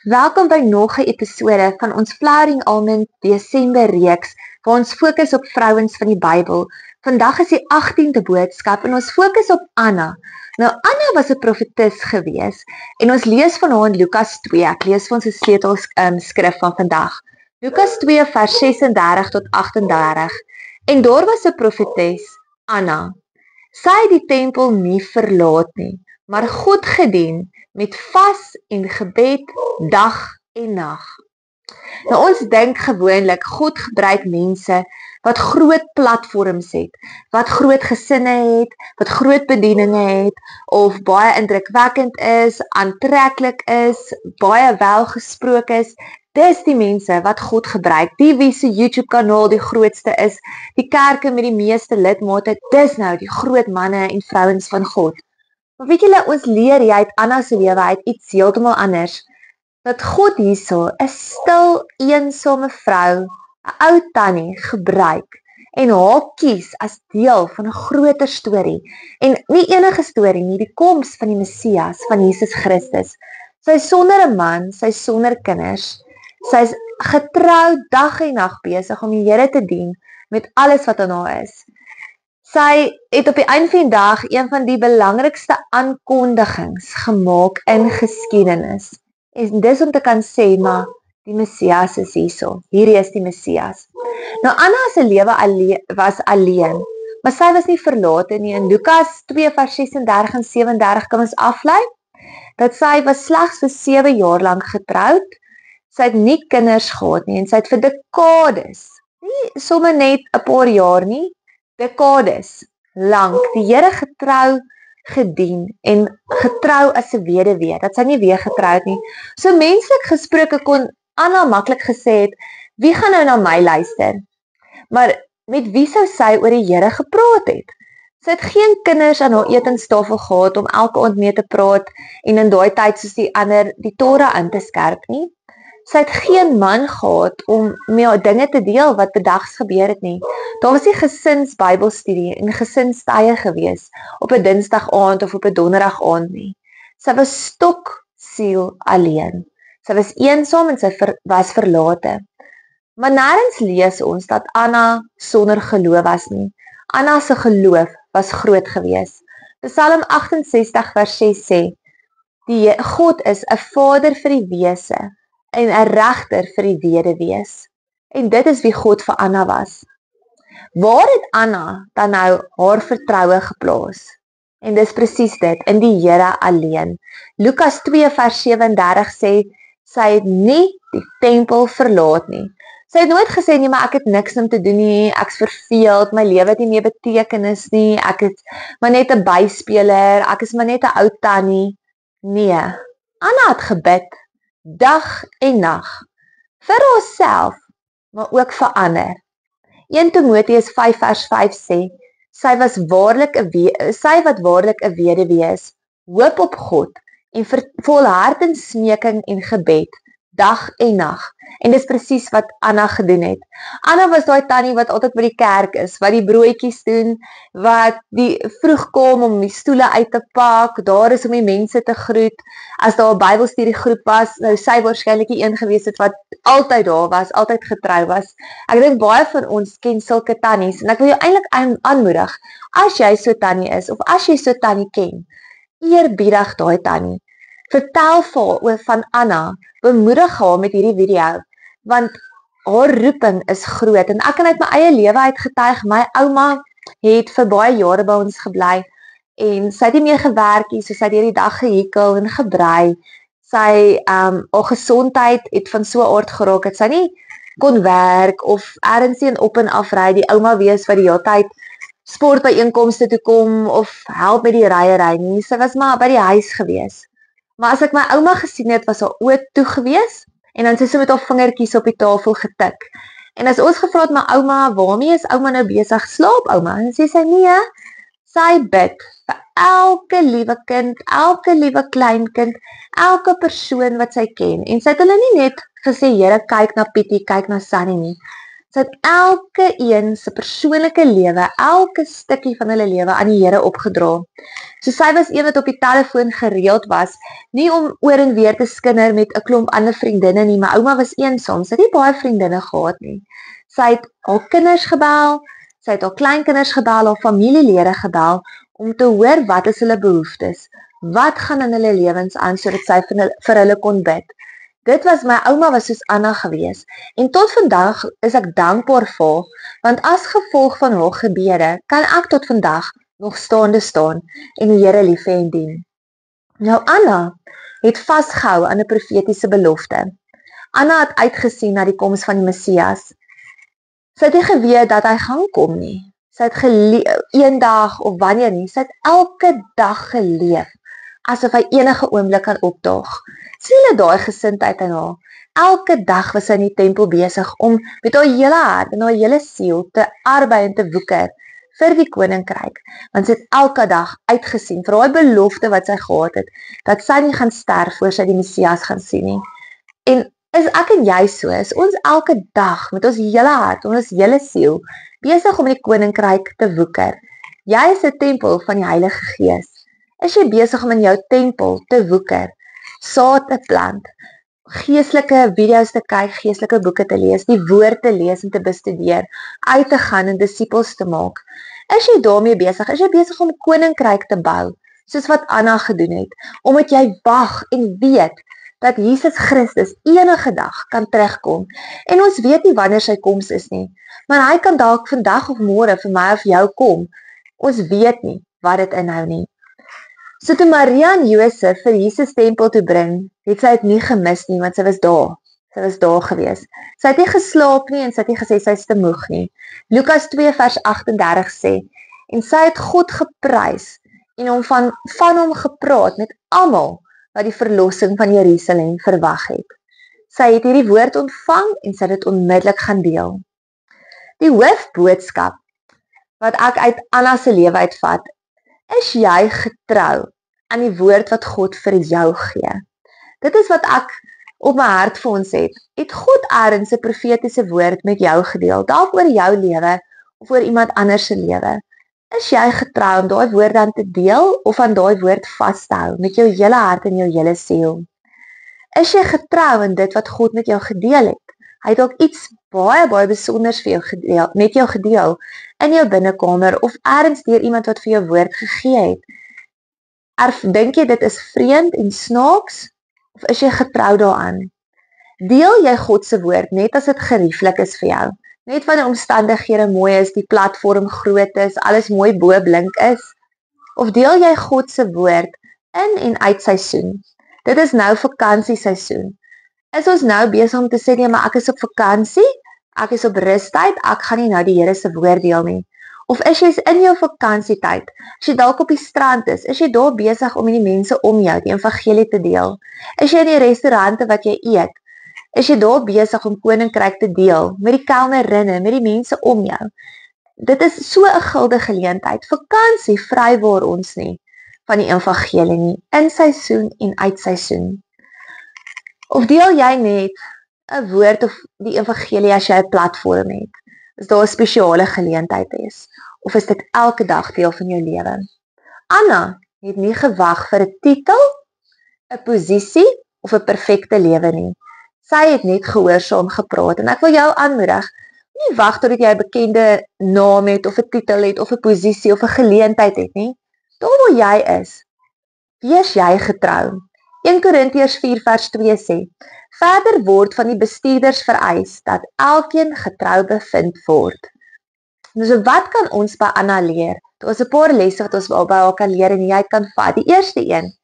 Welkom by nog 'n episode van ons Flowering Almond Desember reeks waar ons fokus op vrouens van die Bybel. Vandag is die 18de boodskap en ons fokus op Anna. Nou Anna was 'n profetes gewees en ons lees van haar in Lukas 2. Ek lees vir ons 'n sleutelskrif van vandag. Lukas 2 vers 36 tot 38. En daar was 'n profetes, Anna. Sy het die tempel nie verlaat nie, maar God gedien met vas en gebed dag en nag. Nou ons dink gewoonlik God gebruik mense wat groot platforms het, wat groot gesinne het, wat groot bedieninge het of baie indrukwekkend is, aantreklik is, baie welgesproke is. Dis die mense wat God gebruik. Die wie se YouTube kanaal die grootste is, die kerke met die meeste lidmate, dis nou die groot manne en vrouens van God. Maar weet julle, ons leer jy uit Anna se lewe uit iets heeltemal anders. Dat God hierso 'n stil, eensame vrou, 'n ou tannie gebruik en haar kies as deel van 'n groter storie. En nie enige storie nie, die koms van die Messias, van Jesus Christus. Sy is sonder 'n man, sy is sonder kinders. Sy is getrou dag en nag besig om die Here te dien met alles wat aan haar is. Sy het op die einde van die dag een van die belangrikste aankondigings gemaak in geskiedenis. En dis om te kan sê, maar die Messias is hierso. Hierdie is die Messias. Nou Anna se lewe was alleen, maar sy was nie verlate nie. In Lukas 2 vers 36 en 37 kan ons aflei dat sy was slegs vir 7 jaar lank getroud. Sy het nie kinders gehad nie en sy het vir dekades, nie sommer net 'n paar jaar nie, dekades lank die Here getrou gedien en getrou as 'n weduwee, dat sy nie weer getroud nie. So menslik gesproke kon Anna maklik gesê het, wie gaan nou na my luister? Maar met wie sou sy oor die Here gepraat het? Sy het geen kinders aan haar etenstafel gehad om elke aand mee te praat en in daai tyd soos die ander die Torah in te skerp nie. Sy het geen man gehad om mee haar dinge te deel wat bedags gebeur het nie. Daar was nie gesins Bybelstudie en gesinstye gewees op 'n Dinsdag aand of op 'n Donderdag aand nie. Sy was stoksiel alleen. Sy was eensaam en sy was verlate. Maar nêrens lees ons dat Anna sonder geloof was nie. Anna se geloof was groot gewees. Psalm 68 vers 6 sê, die God is 'n vader vir die wese en 'n regter vir die weduwees. En dit is wie God vir Anna was. Waar het Anna dan nou haar vertroue geplaas? En dis presies dit, in die Here alleen. Lukas 2 vers 37 sê, sy het nie die tempel verlaat nie. Sy het nooit gesê nie, maar ek het niks om te doen nie, ek's verveeld, my lewe het nie meer betekenis nie, ek is maar net 'n byspeler, ek is maar net 'n ou tannie. Nee, Anna het gebid, dag en nag, vir haarself, maar ook vir ander. 1 Timoteus 5 vers 5 sê, sy wat waarlik 'n weduwee is, hoop op God en volhard in smeking en gebed, dag en nag. En dis presies wat Anna gedoen het. Anna was daai tannie wat altyd by die kerk is, wat die broodjies doen, wat die vroeg kom om die stoele uit te pak, daar is om die mense te groet. As daar 'n Bybelstudiegroep was, nou sy waarskynlik die een gewees het wat altyd daar was, altyd getrou was. Ek dink baie van ons ken sulke tannies en ek wil jou eintlik aanmoedig, as jy so tannie is of as jy so tannie ken, eerbiedig daai tannie. Vertel vir haar van Anna, bemoedig haar met hierdie video, want haar roeping is groot en ek kan uit my eie lewe uit getuig, my ouma het vir baie jare by ons gebly en sy het nie meer gewerk nie, so sy het hierdie dag gehekel en gebrei. Sy haar gesondheid het van so 'n aard geraak dat sy nie kon werk of ergens in op en af ry, die ouma wees wat die hele tyd sportbyeenkomste toe kom of help met die ryery nie. Sy was maar by die huis gewees. Maar as ek my ouma gesien het, was haar oë toe gewees en dan sy so met haar vingertjies op die tafel getik. En as ons gevra het my ouma, waarmee is ouma nou besig? Slaap ouma? En sê sy nee, sy bid vir elke liewe kind, elke liewe kleinkind, elke persoon wat sy ken. En sy het hulle nie net gesê, Here, kyk na Pietie, kyk na Sunny nie. Sy het elke een se persoonlike lewe, elke stukkie van hulle lewe aan die Here opgedra. So sy was een wat op die telefoon gereeld was, nie om oor en weer te skinder met 'n klomp ander vriendinne nie, maar ouma was eensaam, sy het nie baie vriendinne gehad nie. Sy het haar kinders gebel, sy het haar kleinkinders gebel, haar familielede gebel, om te hoor wat is hulle behoeftes, wat gaan in hulle lewens aan, sodat sy vir hulle kon bid. My ouma was soos Anna gewees, en tot vandag is ek dankbaar vir haar, want as gevolg van haar gebede, kan ek tot vandag nog staande staan en die Here lief hê en dien. Nou Anna het vasgehou aan 'n profetiese belofte. Anna het uitgesien na die koms van die Messias. Sy het nie geweet dat hy gaan kom nie. Sy het eendag of wanneer nie, sy het elke dag geleef, asof hy enige oomblik kan opdaag. Sien hulle daai gesindheid in haar. Elke dag was sy in die tempel besig om met haar hele hart en haar hele siel te arbei en te woeker vir die koninkryk, want sy het elke dag uitgesien vir daai belofte wat sy gehad het, dat sy nie gaan sterf voor sy die Messias gaan sien nie. En is ek en jy so, is ons elke dag met ons hele hart, ons hele siel, besig om die koninkryk te woeker. Jy is 'n tempel van die Heilige Gees. Is jy besig om in jou tempel te woeker, saad te plant, geestelike video's te kyk, geestelike boeke te lees, die woord te lees en te bestudeer, uit te gaan en disippels te maak? Is jy daarmee besig? Is jy besig om 'n koninkryk te bou, soos wat Anna gedoen het, omdat jy wag en weet dat Jesus Christus enige dag kan terugkom, en ons weet nie wanneer sy koms is nie, maar hy kan dalk vandag of môre vir my of jou kom, ons weet nie wat dit inhou nie. So toe Maria en Josef vir Jesus tempel toe bring, het sy dit nie gemis nie, want sy was daar gewees. Sy het nie geslaap nie en sy het nie gesê sy is te moeg nie. Lukas 2 vers 38 sê, en sy het God geprys en hom van hom gepraat met almal wat die verlossing van Jerusalem verwag het. Sy het hierdie woord ontvang en sy het dit onmiddellik gaan deel. Die hoofboodskap wat ek uit Anna se lewe uitvat, is jy getrou aan die woord wat God vir jou gee? Dit is wat ek op my hart vir ons het. Het God eers 'n profetiese woord met jou gedeel, dalk oor jou lewe of oor iemand anders se lewe? Is jy getrou om daai woord dan te deel of aan daai woord vas te hou met jou hele hart en jou hele siel? Is jy getrou in dit wat God met jou gedeel het? Hy het ook iets baie besonders vir jou gedeel, met jou gedeel in jou binnekamer of eers deur iemand wat vir jou woord gegee het. Dink jy dit is vreemd en snaaks of is jy getrou daaraan? Deel jy God se woord net as dit gerieflik is vir jou? Net wanneer omstandighede mooi is, die platform groot is, alles mooi bo blink is? Of deel jy God se woord in en uit seisoen? Dit is nou vakansieseisoen. Is ons nou besig om te sê, nee, maar ek is op vakansie, ek is op rustyd, ek gaan nie nou die Here se woord deel nie? Of is jy in jou vakansietyd, as jy dalk op die strand is jy daar besig om met die mense om jou die evangelie te deel? Is jy in die restaurante wat jy eet? Is jy daar besig om koninkryk te deel met die kelnerinne, met die mense om jou? Dit is so 'n guldige geleentheid. Vakansie vrywaar ons nie van die evangelie nie, in seisoen en uit seisoen. Of deel jy net 'n woord of die evangelie as jy 'n platform het? Is daar 'n spesiale geleentheid is? Of is dit elke dag deel van jou lewe? Anna het nie gewag vir 'n titel, 'n posisie of 'n perfekte lewe nie. Sy het net gehoorsaam gepraat en ek wil jou aanmoedig, nie wag totdat jy 'n bekende naam het of 'n titel het of 'n posisie of 'n geleentheid het nie. Daar waar jy is, wees jy getrou. 1 Korintiërs 4 vers 2 sê, verder word van die bestuurders vereis dat elkeen getrou bevind word. So wat kan ons by Anna leer? Daar is 'n paar lesse wat ons by haar kan leer en jy kan vat. Die eerste een,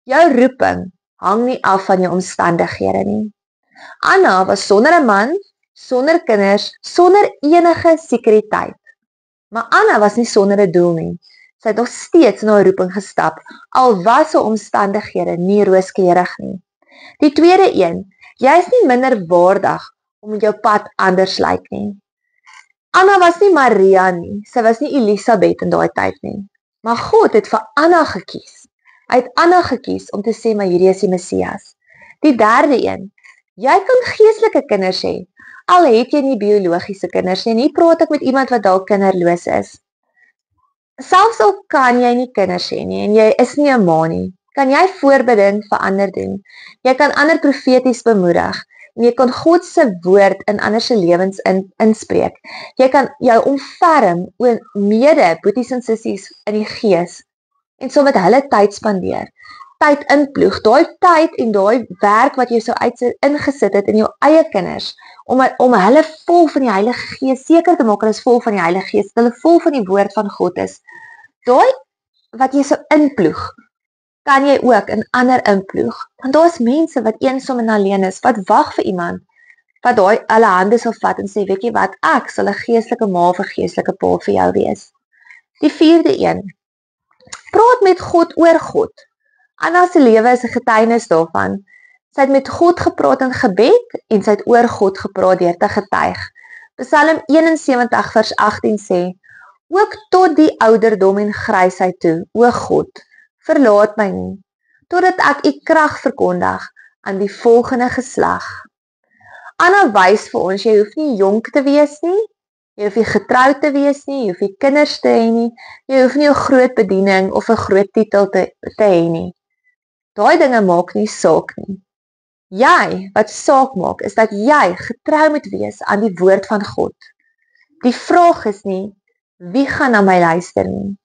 jou roeping hang nie af van jou omstandighede nie. Anna was sonder 'n man, sonder kinders, sonder enige sekuriteit. Maar Anna was nie sonder 'n doel nie. Sy het nog steeds in haar roeping gestap, al was haar omstandighede nie rooskleurig nie. Die tweede een, jy is nie minder waardig omdat jou pad anders lyk nie. Anna was nie Maria nie, sy was nie Elisabeth in daai tyd nie. Maar God het vir Anna gekies. Hy het Anna gekies om te sê, maar hierdie is die Messias. Die derde een, jy kan geestelike kinders hê. Al het jy nie biologiese kinders nie, nie praat ek met iemand wat dalk kinderloos is. Selfs al kan jy nie kinders hê nie en jy is nie 'n ma nie, kan jy voorbeding vir ander doen. Jy kan ander profeties bemoedig en jy kan God se woord in ander se lewens inspreek. Jy kan jou omferm oor mede boeties en sissies in die gees en so met hulle tyd spandeer. Tyd inploeg, daai tyd en daai werk wat jy so ingesit het in jou eie kinders om hulle vol van die Heilige Gees, seker te maak hulle is vol van die Heilige Gees, hulle vol van die woord van God is. Daai wat jy so inploeg, kan jy ook in ander inploeg. Want daar's mense wat eensaam en alleen is, wat wag vir iemand wat daai hulle hande sal vat en sê, weet jy wat, ek sal 'n geestelike ma of 'n geestelike pa vir jou wees. Die 4de een. Praat met God oor God. Anna se lewe is 'n getuienis daarvan. Sy het met God gepraat in gebed en sy het oor God gepraat deur te getuig. Psalm 71 vers 18 sê: Ook tot die ouderdom en grysheid toe, o God, verlaat my nie, totdat ek u krag verkondig aan die volgende geslag. Anna wys vir ons, jy hoef nie jonk te wees nie, jy hoef nie getroud te wees nie, jy hoef nie kinders te hê nie, jy hoef nie 'n groot bediening of 'n groot titel te hê nie. Daai dinge maak nie saak nie. Jy, wat saak maak, is dat jy getrou moet wees aan die woord van God. Die vraag is nie, wie gaan na my luister nie.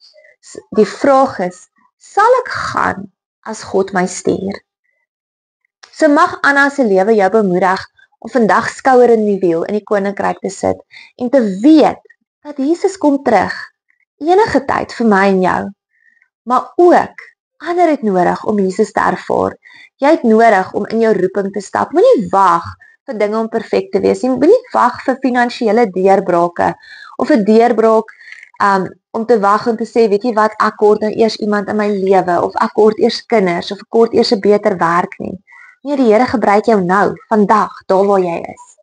Die vraag is, sal ek gaan as God my stuur? So mag Anna se lewe jou bemoedig om vandag skouer in die wiel in die koninkryk te sit en te weet dat Jesus kom terug enige tyd vir my en jou. Maar ook, ander het nodig om Jesus te ervaar. Jy het nodig om in jou roeping te stap. Moenie wag vir dinge om perfek te wees nie. Moenie wag vir finansiële deurbrake of 'n deurbraak om te wag en te sê, weet jy wat, ek kort nou eers iemand in my lewe of ek kort eers kinders of ek kort eers 'n beter werk nie. Nee, die Here gebruik jou nou, vandag, daar waar jy is.